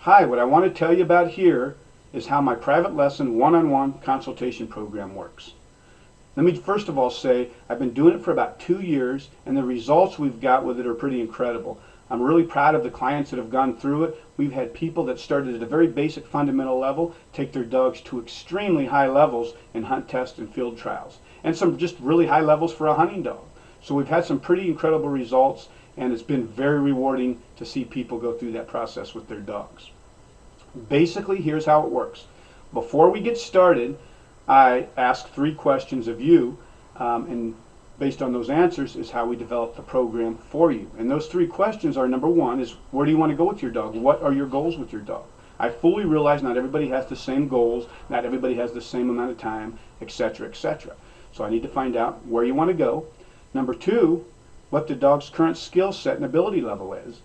Hi, what I want to tell you about here is how my private lesson one-on-one consultation program works. Let me first of all say I've been doing it for about 2 years, and the results we've got with it are pretty incredible. I'm really proud of the clients that have gone through it. We've had people that started at a very basic fundamental level take their dogs to extremely high levels in hunt test and field trials, and some just really high levels for a hunting dog. So we've had some pretty incredible results, and it's been very rewarding to see people go through that process with their dogs. Basically, here's how it works. Before we get started, I ask 3 questions of you, and based on those answers is how we develop the program for you. And those 3 questions are, number 1 is, where do you want to go with your dog? What are your goals with your dog? I fully realize not everybody has the same goals, not everybody has the same amount of time, etc., etc. So I need to find out where you want to go. Number 2, what the dog's current skill set and ability level is.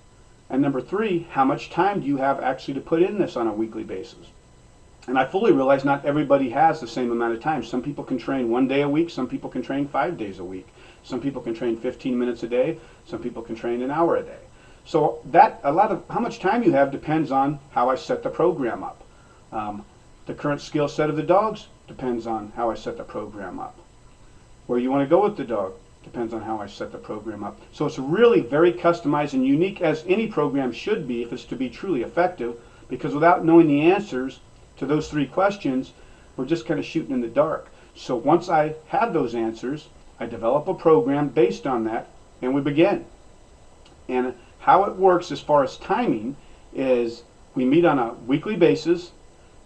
And number 3, how much time do you have actually to put in this on a weekly basis? And I fully realize not everybody has the same amount of time. Some people can train 1 day a week, some people can train 5 days a week. Some people can train 15 minutes a day, some people can train an hour a day. So that, a lot of how much time you have depends on how I set the program up. The current skill set of the dogs depends on how I set the program up. Where you want to go with the dog depends on how I set the program up. So it's really very customized and unique, as any program should be if it's to be truly effective, because without knowing the answers to those 3 questions, we're just kind of shooting in the dark. So once I have those answers, I develop a program based on that, and we begin. And how it works as far as timing is we meet on a weekly basis,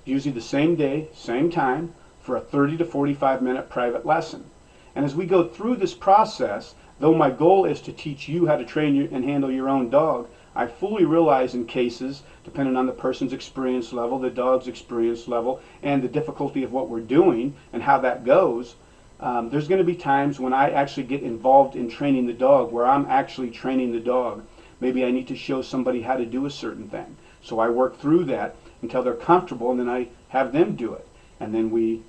usually the same day, same time, for a 30 to 45 minute private lesson. And as we go through this process, though my goal is to teach you how to train and handle your own dog, I fully realize in cases, depending on the person's experience level, the dog's experience level, and the difficulty of what we're doing and how that goes, there's going to be times when I actually get involved in training the dog, where I'm actually training the dog. Maybe I need to show somebody how to do a certain thing. So I work through that until they're comfortable, and then I have them do it. And then we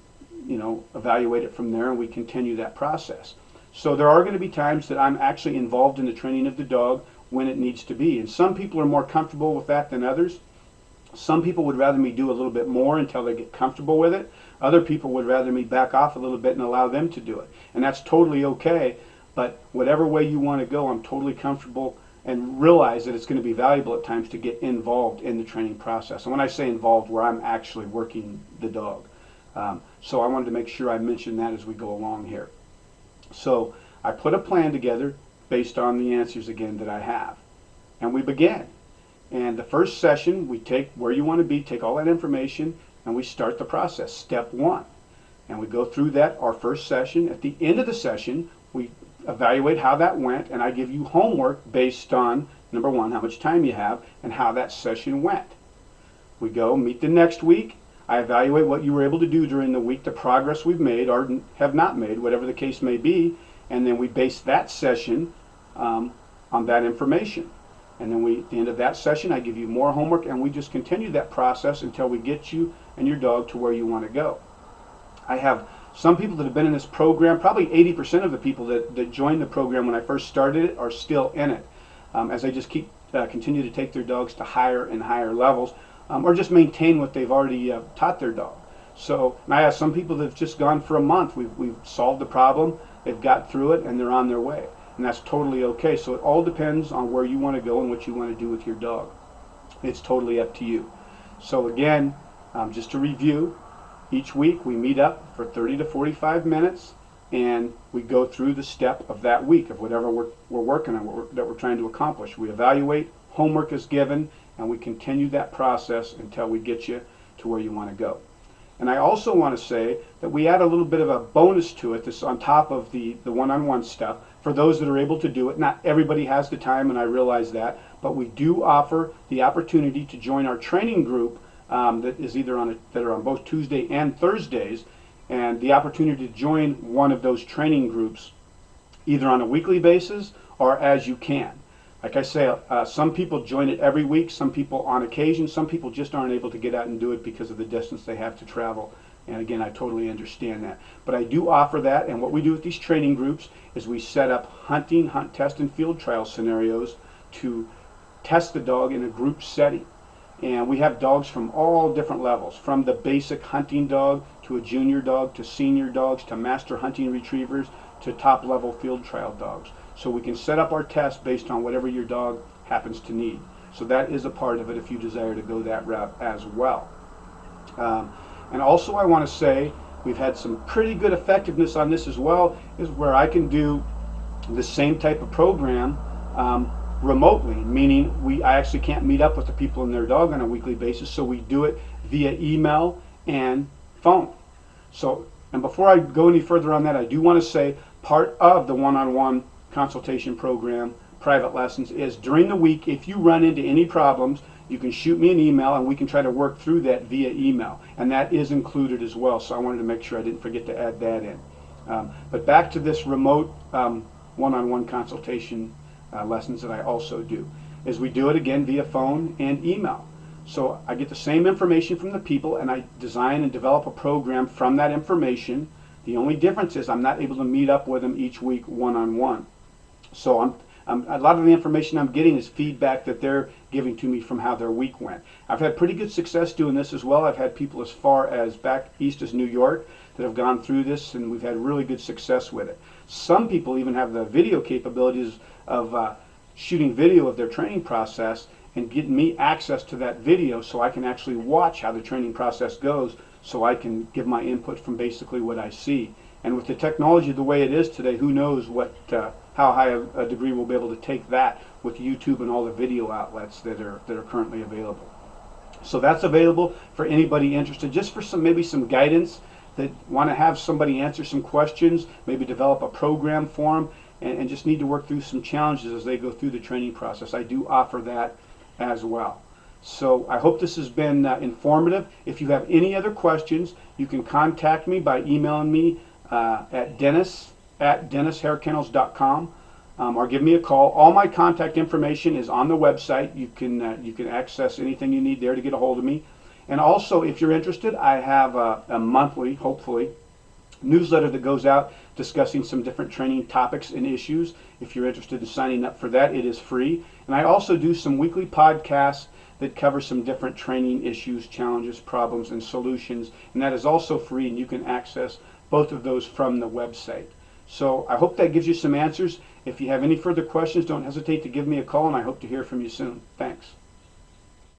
evaluate it from there, and we continue that process. So there are going to be times that I'm actually involved in the training of the dog when it needs to be. And some people are more comfortable with that than others. Some people would rather me do a little bit more until they get comfortable with it. Other people would rather me back off a little bit and allow them to do it. And that's totally okay. But whatever way you want to go, I'm totally comfortable, and realize that it's going to be valuable at times to get involved in the training process. And when I say involved, where I'm actually working the dog. So I wanted to make sure I mention that as we go along here. So I put a plan together based on the answers again that I have. And we begin. And the first session, we take where you want to be, take all that information, and we start the process, step 1. And we go through that, our first session. At the end of the session, we evaluate how that went, and I give you homework based on, number 1, how much time you have, and how that session went. We go meet the next week. I evaluate what you were able to do during the week, the progress we've made or have not made, whatever the case may be, and then we base that session on that information. And then at the end of that session, I give you more homework, and we just continue that process until we get you and your dog to where you want to go. I have some people that have been in this program, probably 80% of the people that joined the program when I first started it are still in it, as they just continue to take their dogs to higher and higher levels, or just maintain what they've already taught their dog. So, and I have some people that have just gone for a month. We've solved the problem, they've got through it, and they're on their way. And that's totally okay. So it all depends on where you want to go and what you want to do with your dog. It's totally up to you. So again, just to review, each week we meet up for 30 to 45 minutes, and we go through the step of that week of whatever we're working on, that we're trying to accomplish. We evaluate, homework is given, and we continue that process until we get you to where you want to go. And I also want to say that we add a little bit of a bonus to it, this on top of the one-on-one stuff, for those that are able to do it. Not everybody has the time, and I realize that, but we do offer the opportunity to join our training group that is either that are on both Tuesday and Thursdays, and the opportunity to join one of those training groups either on a weekly basis or as you can. Like I say, some people join it every week, some people on occasion, some people just aren't able to get out and do it because of the distance they have to travel. And again, I totally understand that. But I do offer that, and what we do with these training groups is we set up hunting, hunt test, and field trial scenarios to test the dog in a group setting. And we have dogs from all different levels, from the basic hunting dog to a junior dog to senior dogs to master hunting retrievers to top level field trial dogs. So we can set up our test based on whatever your dog happens to need. So that is a part of it if you desire to go that route as well. And also I want to say we've had some pretty good effectiveness on this as well, is where I can do the same type of program remotely, meaning I actually can't meet up with the people and their dog on a weekly basis, so we do it via email and phone. So, and before I go any further on that, I do want to say part of the one-on-one consultation program, private lessons, is during the week, if you run into any problems, you can shoot me an email and we can try to work through that via email. And that is included as well, so I wanted to make sure I didn't forget to add that in. But back to this remote one-on-one consultation lessons that I also do, is we do it again via phone and email. So I get the same information from the people and I design and develop a program from that information. The only difference is I'm not able to meet up with them each week one-on-one. So a lot of the information I'm getting is feedback that they're giving to me from how their week went. I've had pretty good success doing this as well. I've had people as far as back east as New York that have gone through this, and we've had really good success with it. Some people even have the video capabilities of shooting video of their training process and getting me access to that video so I can actually watch how the training process goes, so I can give my input from basically what I see. And with the technology the way it is today, who knows how high a degree we'll be able to take that with YouTube and all the video outlets that are currently available. So that's available for anybody interested, just for maybe some guidance, that want to have somebody answer some questions, maybe develop a program for them, and just need to work through some challenges as they go through the training process. I do offer that as well. So I hope this has been informative. If you have any other questions, you can contact me by emailing me at dennis@DennisHayreKennels.com, or give me a call. All my contact information is on the website. You can access anything you need there to get a hold of me. And also, if you're interested, I have a monthly, hopefully, newsletter that goes out discussing some different training topics and issues. If you're interested in signing up for that, it is free. And I also do some weekly podcasts that cover some different training issues, challenges, problems, and solutions. And that is also free, and you can access both of those from the website. So I hope that gives you some answers. If you have any further questions, don't hesitate to give me a call, and I hope to hear from you soon. Thanks.